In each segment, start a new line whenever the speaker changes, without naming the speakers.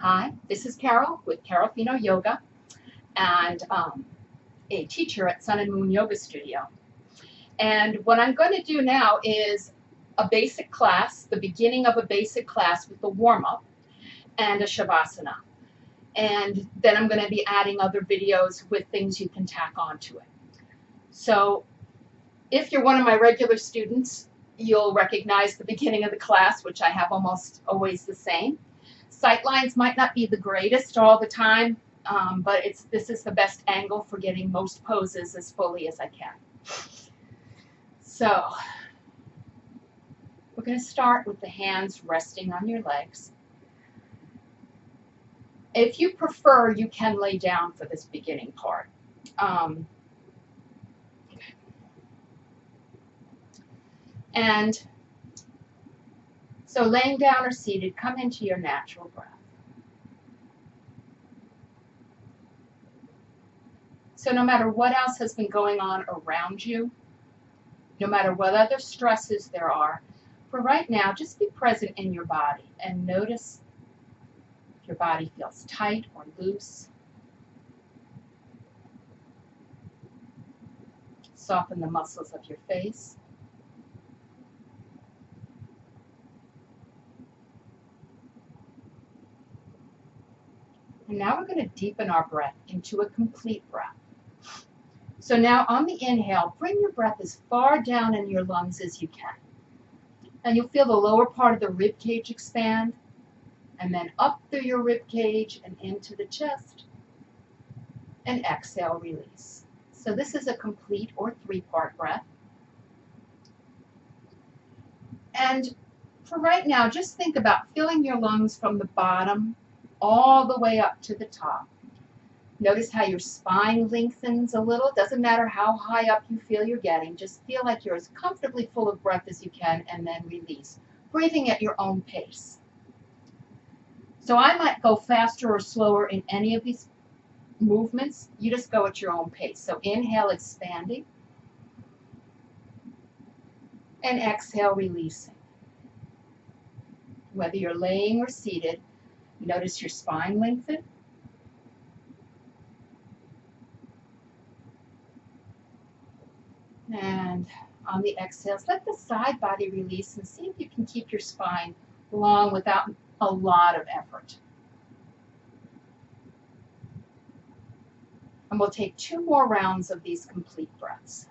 Hi, this is Carol with Confino Yoga and a teacher at Sun and Moon Yoga Studio. And what I'm going to do now is a basic class, the beginning of a basic class with the warm-up and a Shavasana. And then I'm going to be adding other videos with things you can tack onto it. So if you're one of my regular students, you'll recognize the beginning of the class, which I have almost always the same. Sight lines might not be the greatest all the time, but this is the best angle for getting most poses as fully as I can. So we're going to start with the hands resting on your legs. If you prefer, you can lay down for this beginning part. And so laying down or seated, come into your natural breath. So no matter what else has been going on around you, no matter what other stresses there are, for right now, just be present in your body and notice if your body feels tight or loose. Soften the muscles of your face. And now we're going to deepen our breath into a complete breath. So now on the inhale, bring your breath as far down in your lungs as you can. And you'll feel the lower part of the rib cage expand, and then up through your rib cage and into the chest. And exhale, release. So this is a complete or three-part breath. And for right now, just think about filling your lungs from the bottom all the way up to the top. Notice how your spine lengthens a little. It doesn't matter how high up you feel you're getting. Just feel like you're as comfortably full of breath as you can, and then release. Breathing at your own pace. So I might go faster or slower in any of these movements. You just go at your own pace. So inhale, expanding. And exhale, releasing. Whether you're laying or seated, notice your spine lengthen. And on the exhales, let the side body release and see if you can keep your spine long without a lot of effort. And we'll take 2 more rounds of these complete breaths.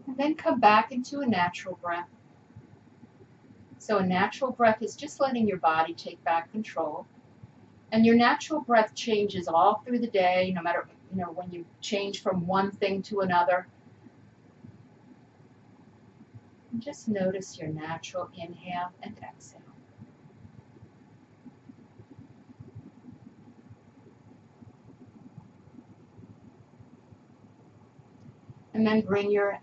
And then come back into a natural breath. So a natural breath is just letting your body take back control. And your natural breath changes all through the day, no matter, when you change from one thing to another. And just notice your natural inhale and exhale. And then bring your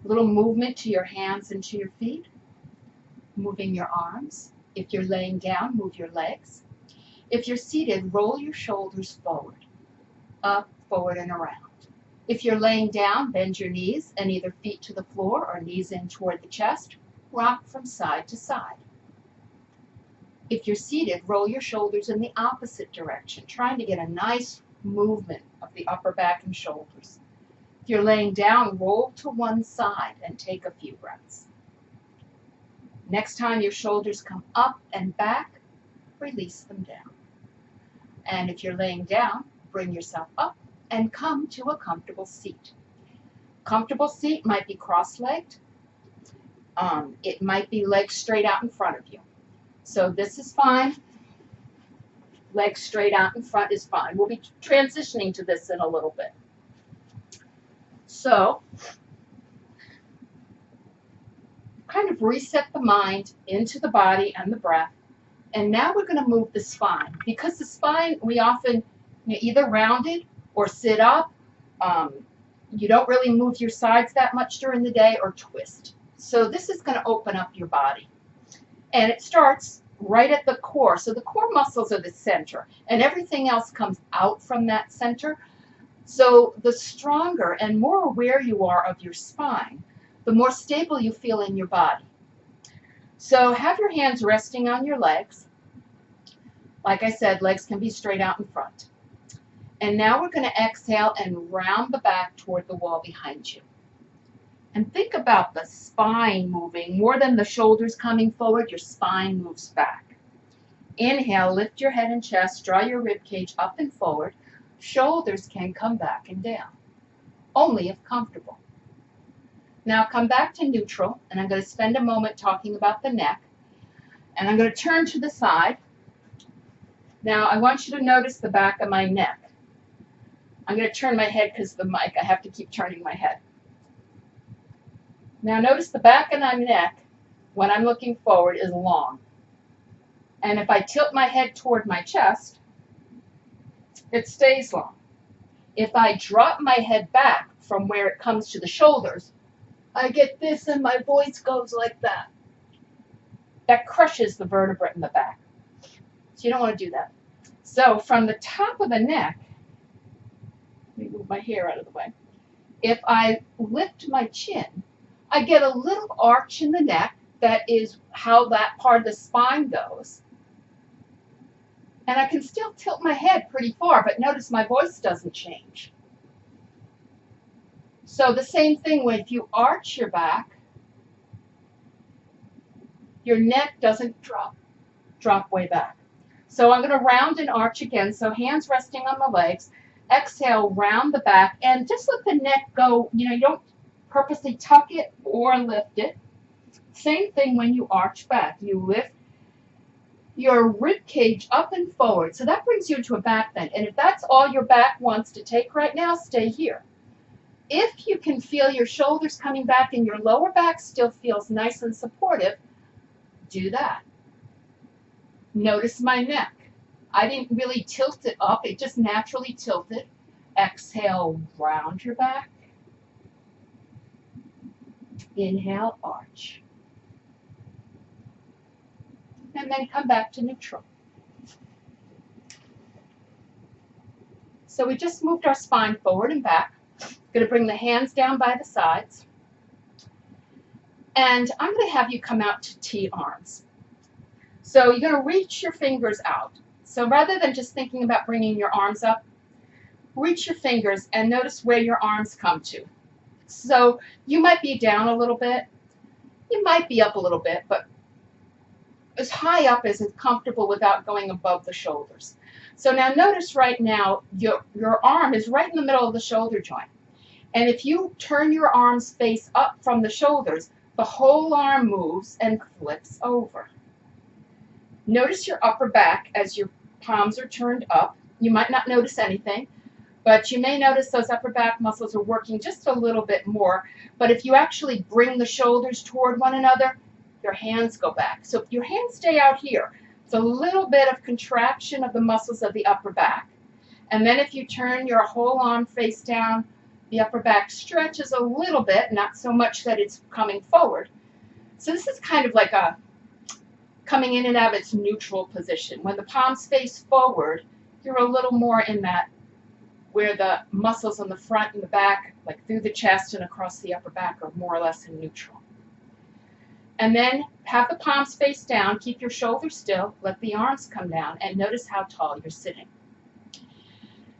little movement to your hands and to your feet, moving your arms. If you're laying down, move your legs. If you're seated, roll your shoulders forward, up, forward, and around. If you're laying down, bend your knees and either feet to the floor or knees in toward the chest. Rock from side to side. If you're seated, roll your shoulders in the opposite direction, trying to get a nice movement of the upper back and shoulders. If you're laying down, roll to one side and take a few breaths. Next time your shoulders come up and back, release them down. And if you're laying down, bring yourself up and come to a comfortable seat. Comfortable seat might be cross-legged. It might be legs straight out in front of you. So this is fine. Legs straight out in front is fine. We'll be transitioning to this in a little bit. So, kind of reset the mind into the body and the breath. And now we're going to move the spine. Because the spine, we often either round it or sit up. You don't really move your sides that much during the day or twist. So this is going to open up your body. And it starts right at the core. So the core muscles are the center, and everything else comes out from that center. So the stronger and more aware you are of your spine, the more stable you feel in your body. So have your hands resting on your legs. Like I said, legs can be straight out in front. And now we're going to exhale and round the back toward the wall behind you. And think about the spine moving. More than the shoulders coming forward, your spine moves back. Inhale, lift your head and chest, draw your rib cage up and forward. Shoulders can come back and down, only if comfortable. Now come back to neutral, and I'm going to spend a moment talking about the neck. And I'm going to turn to the side. Now I want you to notice the back of my neck. I'm going to turn my head because of the mic. I have to keep turning my head. Now notice the back of my neck, when I'm looking forward, is long. And if I tilt my head toward my chest, it stays long. If I drop my head back from where it comes to the shoulders, I get this and my voice goes like that. That crushes the vertebrae in the back. So you don't want to do that. So from the top of the neck, let me move my hair out of the way. If I lift my chin, I get a little arch in the neck. That is how that part of the spine goes. And I can still tilt my head pretty far, but notice my voice doesn't change. So the same thing when if you arch your back, your neck doesn't drop way back. So I'm going to round and arch again. So hands resting on the legs. Exhale, round the back, and just let the neck go. You don't purposely tuck it or lift it. Same thing when you arch back. You lift your rib cage up and forward. So that brings you into a back bend. And if that's all your back wants to take right now, stay here. If you can feel your shoulders coming back and your lower back still feels nice and supportive, do that. Notice my neck. I didn't really tilt it up. It just naturally tilted. Exhale, round your back. Inhale, arch. And then come back to neutral. So we just moved our spine forward and back. Going to bring the hands down by the sides. And I'm going to have you come out to T arms. So you're going to reach your fingers out. So rather than just thinking about bringing your arms up, reach your fingers and notice where your arms come to. So you might be down a little bit. You might be up a little bit, but as high up as is comfortable without going above the shoulders. So now notice right now your arm is right in the middle of the shoulder joint. And if you turn your arms face up from the shoulders, the whole arm moves and flips over. Notice your upper back as your palms are turned up. You might not notice anything, but you may notice those upper back muscles are working just a little bit more. But if you actually bring the shoulders toward one another, your hands go back. So if your hands stay out here, it's a little bit of contraction of the muscles of the upper back. And then if you turn your whole arm face down, the upper back stretches a little bit, not so much that it's coming forward. So this is kind of like a coming in and out of its neutral position. When the palms face forward, you're a little more in that where the muscles on the front and the back, like through the chest and across the upper back, are more or less in neutral. And then have the palms face down, keep your shoulders still, let the arms come down, and notice how tall you're sitting.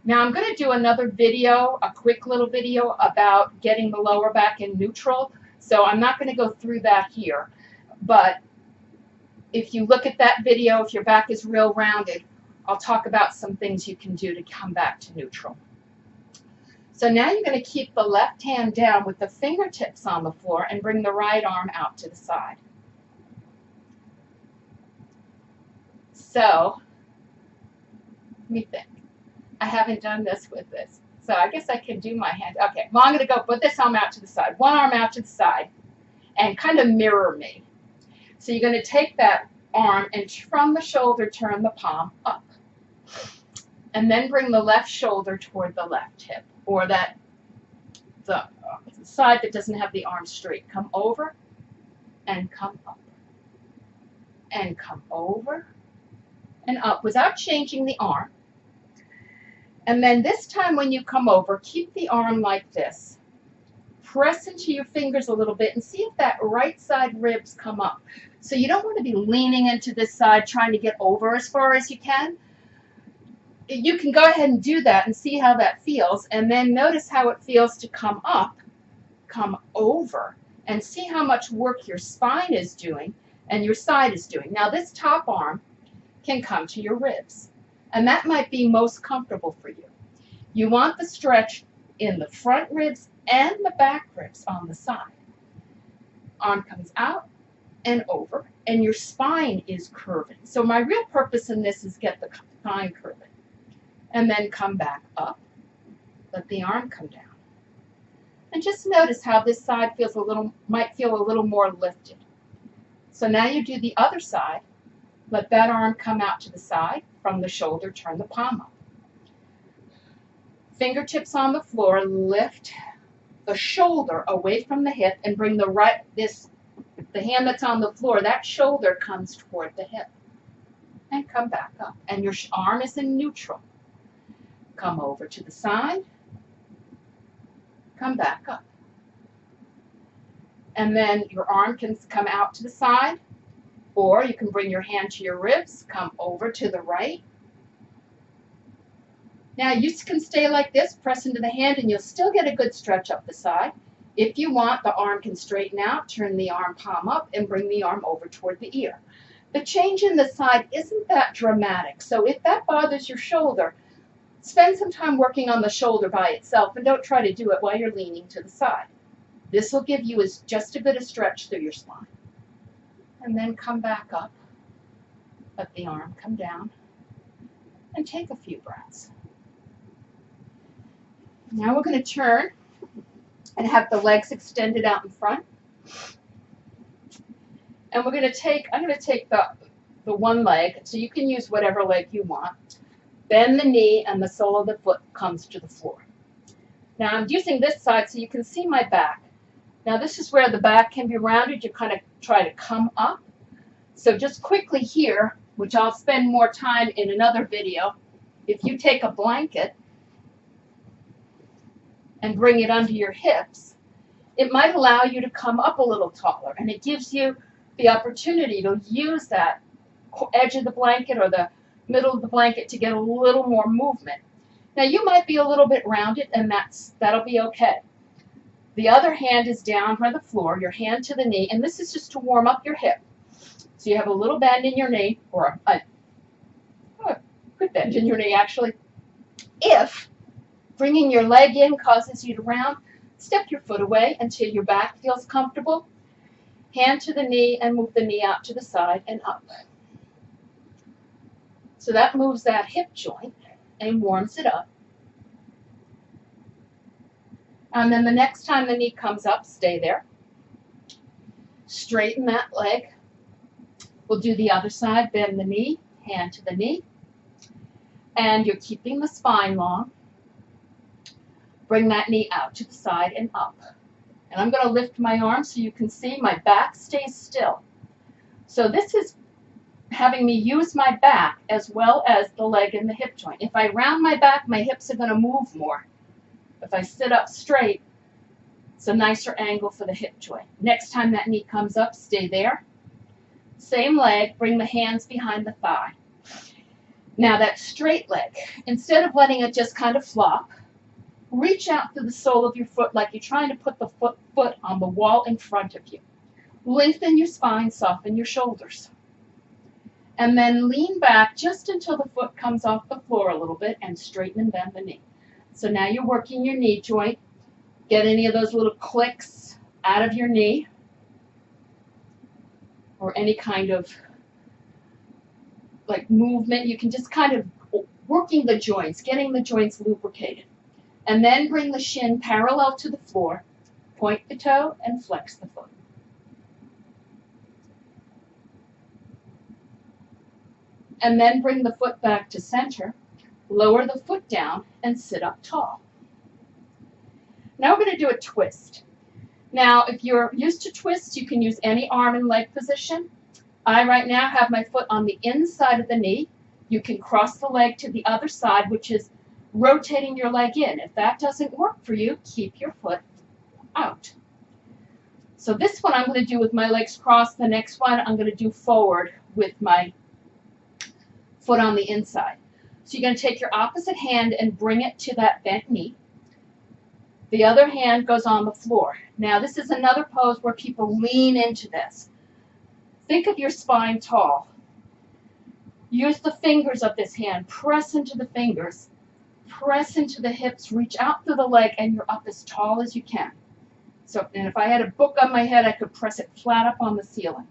Now I'm going to do another video, a quick little video about getting the lower back in neutral. So I'm not going to go through that here. But if you look at that video, if your back is real rounded, I'll talk about some things you can do to come back to neutral. So now you're going to keep the left hand down with the fingertips on the floor and bring the right arm out to the side. So, let me think. I haven't done this with this. So I guess I can do my hand. Okay, well I'm going to go put this arm out to the side. One arm out to the side and kind of mirror me. So you're going to take that arm and from the shoulder turn the palm up. And then bring the left shoulder toward the left hip, or the side that doesn't have the arm straight. Come over and come up. And come over and up without changing the arm. And then this time when you come over, keep the arm like this. Press into your fingers a little bit and see if that right side ribs come up. So you don't want to be leaning into this side trying to get over as far as you can. You can go ahead and do that and see how that feels, and then notice how it feels to come up, come over, and see how much work your spine is doing and your side is doing. Now this top arm can come to your ribs, and that might be most comfortable for you. You want the stretch in the front ribs and the back ribs on the side. Arm comes out and over, and your spine is curving. So my real purpose in this is get the spine curving. And then come back up, let the arm come down. And just notice how this side might feel a little more lifted. So now you do the other side, let that arm come out to the side, from the shoulder, turn the palm up. Fingertips on the floor, lift the shoulder away from the hip and bring the hand that's on the floor, that shoulder comes toward the hip. And come back up. And your arm is in neutral. Come over to the side, come back up. And then your arm can come out to the side, or you can bring your hand to your ribs, come over to the right. Now you can stay like this, press into the hand, and you'll still get a good stretch up the side. If you want, the arm can straighten out, turn the arm palm up, and bring the arm over toward the ear. The change in the side isn't that dramatic, so if that bothers your shoulder, spend some time working on the shoulder by itself, and don't try to do it while you're leaning to the side. This will give you just a bit of stretch through your spine. And then come back up, let the arm come down, and take a few breaths. Now we're going to turn and have the legs extended out in front. And I'm going to take the one leg, so you can use whatever leg you want. Bend the knee and the sole of the foot comes to the floor. Now I'm using this side so you can see my back. Now this is where the back can be rounded. You kind of try to come up. So just quickly here, which I'll spend more time in another video, if you take a blanket and bring it under your hips, it might allow you to come up a little taller, and it gives you the opportunity to use that edge of the blanket or the middle of the blanket to get a little more movement. Now you might be a little bit rounded, and that'll be okay. The other hand is down by the floor, your hand to the knee, and this is just to warm up your hip. So you have a little bend in your knee, or a good bend in your knee actually. If bringing your leg in causes you to round, step your foot away until your back feels comfortable. Hand to the knee and move the knee out to the side and up. So that moves that hip joint and warms it up. And then the next time the knee comes up, stay there. Straighten that leg. We'll do the other side, bend the knee, hand to the knee. And you're keeping the spine long. Bring that knee out to the side and up. And I'm going to lift my arm so you can see my back stays still. So this is having me use my back as well as the leg and the hip joint. If I round my back, my hips are going to move more. If I sit up straight, it's a nicer angle for the hip joint. Next time that knee comes up, stay there. Same leg, bring the hands behind the thigh. Now that straight leg, instead of letting it just kind of flop, reach out through the sole of your foot like you're trying to put the foot on the wall in front of you. Lengthen your spine, soften your shoulders. And then lean back just until the foot comes off the floor a little bit and straighten and bend the knee. So now you're working your knee joint. Get any of those little clicks out of your knee or any kind of like movement. You can just kind of working the joints, getting the joints lubricated. And then bring the shin parallel to the floor, point the toe, and flex the foot. And then bring the foot back to center, lower the foot down, and sit up tall. Now we're going to do a twist. Now, if you're used to twists, you can use any arm and leg position. I right now have my foot on the inside of the knee. You can cross the leg to the other side, which is rotating your leg in. If that doesn't work for you, keep your foot out. So this one I'm going to do with my legs crossed. The next one I'm going to do forward with my foot on the inside. So you're going to take your opposite hand and bring it to that bent knee. The other hand goes on the floor. Now this is another pose where people lean into this. Think of your spine tall. Use the fingers of this hand. Press into the fingers. Press into the hips. Reach out through the leg and you're up as tall as you can. So, and if I had a book on my head, I could press it flat up on the ceiling.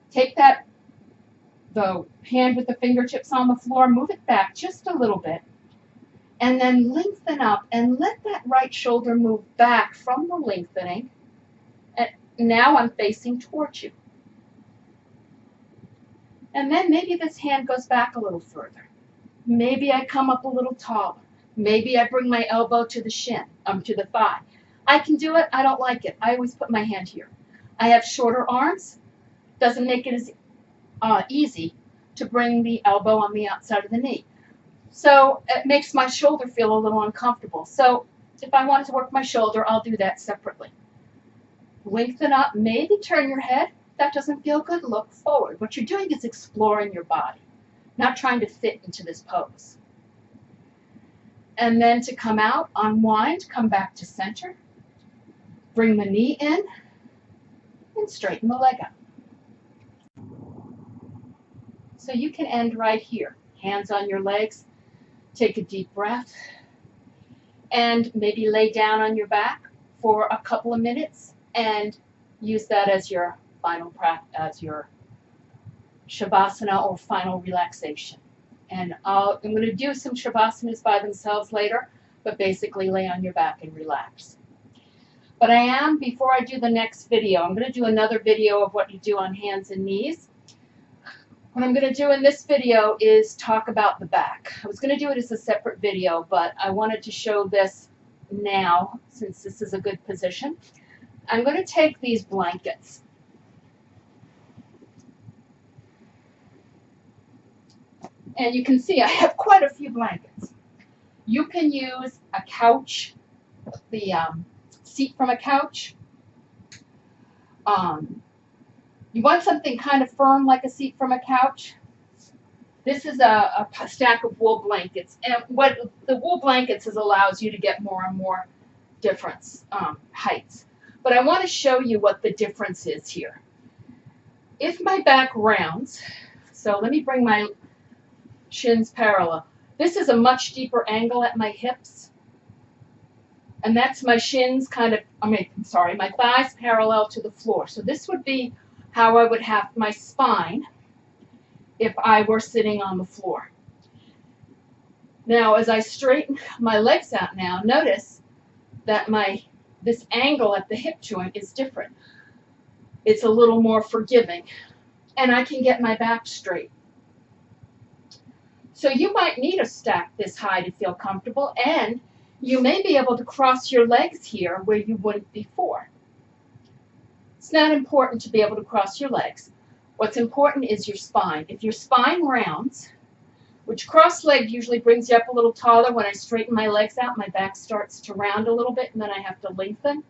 Take the hand with the fingertips on the floor, move it back just a little bit, and then lengthen up and let that right shoulder move back from the lengthening. And now I'm facing towards you. And then maybe this hand goes back a little further. Maybe I come up a little taller. Maybe I bring my elbow to the shin, to the thigh. I can do it. I don't like it. I always put my hand here. I have shorter arms. Doesn't make it as easy to bring the elbow on the outside of the knee. So it makes my shoulder feel a little uncomfortable. So if I wanted to work my shoulder, I'll do that separately. Lengthen up, maybe turn your head. If that doesn't feel good, look forward. What you're doing is exploring your body, not trying to fit into this pose. And then to come out, unwind, come back to center. Bring the knee in and straighten the leg out. So you can end right here. Hands on your legs. Take a deep breath. And maybe lay down on your back for a couple of minutes and use that as your final practice, as your shavasana or final relaxation. And I'm going to do some shavasanas by themselves later, but basically lay on your back and relax. But before I do the next video, I'm going to do another video of what you do on hands and knees. What I'm going to do in this video is talk about the back. I was going to do it as a separate video, but I wanted to show this now since this is a good position. I'm going to take these blankets. And you can see I have quite a few blankets. You can use a couch, the seat from a couch. You want something kind of firm like a seat from a couch. This is a stack of wool blankets. And what the wool blankets allows you to get more and more different heights. But I want to show you what the difference is here. If my back rounds, so let me bring my shins parallel. This is a much deeper angle at my hips. And that's my shins my thighs parallel to the floor. So this would be how I would have my spine if I were sitting on the floor. Now, as I straighten my legs out now, notice that this angle at the hip joint is different. It's a little more forgiving, and I can get my back straight. So you might need a stack this high to feel comfortable, and you may be able to cross your legs here where you wouldn't before. It's not important to be able to cross your legs. What's important is your spine. If your spine rounds, which cross-legged usually brings you up a little taller, when I straighten my legs out, my back starts to round a little bit, and then I have to lengthen.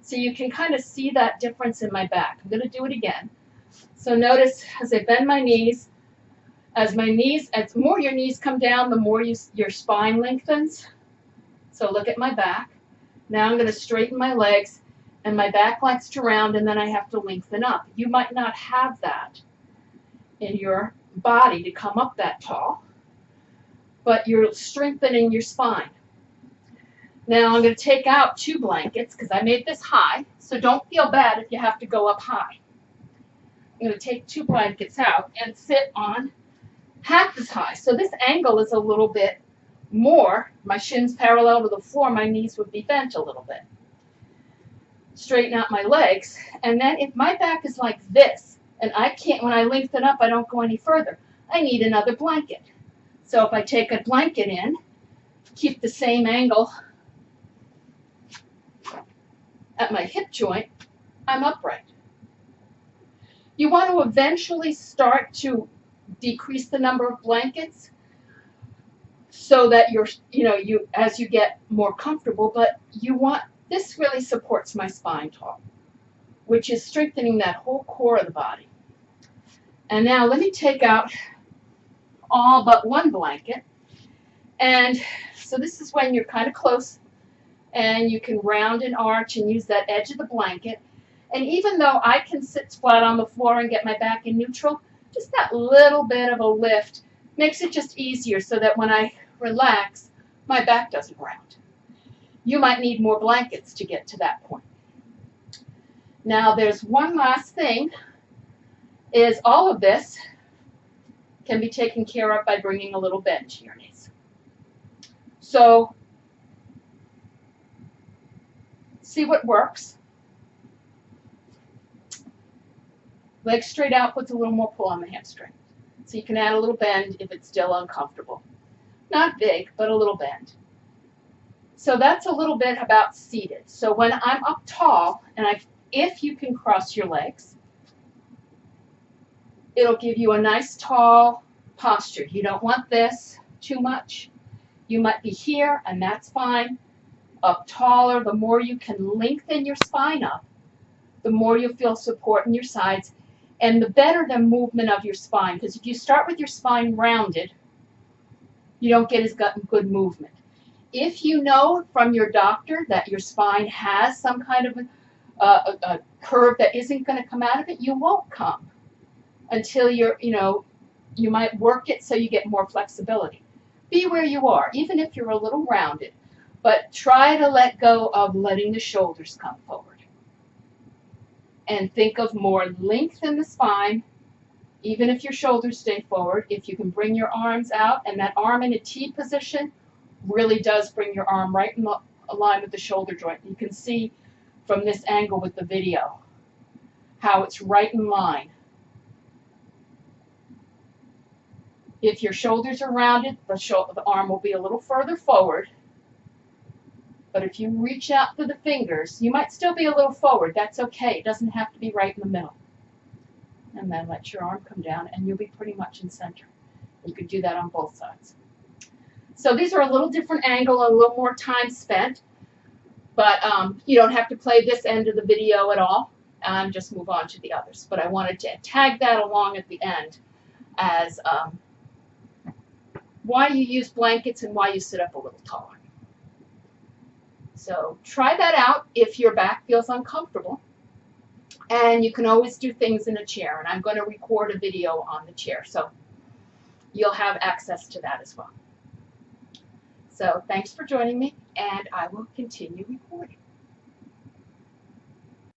So you can kind of see that difference in my back. I'm going to do it again. So notice as I bend my knees, as more your knees come down, the more your spine lengthens. So look at my back. Now I'm going to straighten my legs, and my back likes to round, and then I have to lengthen up. You might not have that in your body to come up that tall, but you're strengthening your spine. Now I'm going to take out 2 blankets because I made this high, so don't feel bad if you have to go up high. I'm going to take 2 blankets out and sit on half as high. So this angle is a little bit more. My shins parallel to the floor, my knees would be bent a little bit. Straighten out my legs, and then if my back is like this, and when I lengthen up, I don't go any further, I need another blanket. So if I take a blanket in, keep the same angle, at my hip joint, I'm upright. You want to eventually start to decrease the number of blankets so that as you get more comfortable, but this really supports my spine tall, which is strengthening that whole core of the body. And now let me take out all but one blanket. And so this is when you're kind of close and you can round and arch and use that edge of the blanket. And even though I can sit flat on the floor and get my back in neutral, just that little bit of a lift makes it just easier so that when I relax, my back doesn't round. You might need more blankets to get to that point. Now there's one last thing, is all of this can be taken care of by bringing a little bend to your knees. So see what works. Legs straight out puts a little more pull on the hamstring. So you can add a little bend if it's still uncomfortable. Not big, but a little bend. So that's a little bit about seated. So when I'm up tall, and if you can cross your legs, it'll give you a nice tall posture. You don't want this too much. You might be here, and that's fine. Up taller, the more you can lengthen your spine up, the more you'll feel support in your sides, and the better the movement of your spine. Because if you start with your spine rounded, you don't get as good movement. If you know from your doctor that your spine has some kind of a curve that isn't going to come out of it, you won't come until you might work it so you get more flexibility. Be where you are, even if you're a little rounded, but try to let go of letting the shoulders come forward. And think of more length in the spine, even if your shoulders stay forward. If you can bring your arms out, and that arm in a T position really does bring your arm right in line with the shoulder joint. You can see from this angle with the video how it's right in line. If your shoulders are rounded, the arm will be a little further forward. But if you reach out through the fingers, you might still be a little forward. That's okay. It doesn't have to be right in the middle. And then let your arm come down, and you'll be pretty much in center. You could do that on both sides. So these are a little different angle, a little more time spent. But you don't have to play this end of the video at all. Just move on to the others. But I wanted to tag that along at the end as why you use blankets and why you sit up a little taller. So try that out if your back feels uncomfortable. And you can always do things in a chair. And I'm going to record a video on the chair. So you'll have access to that as well. So thanks for joining me. And I will continue recording.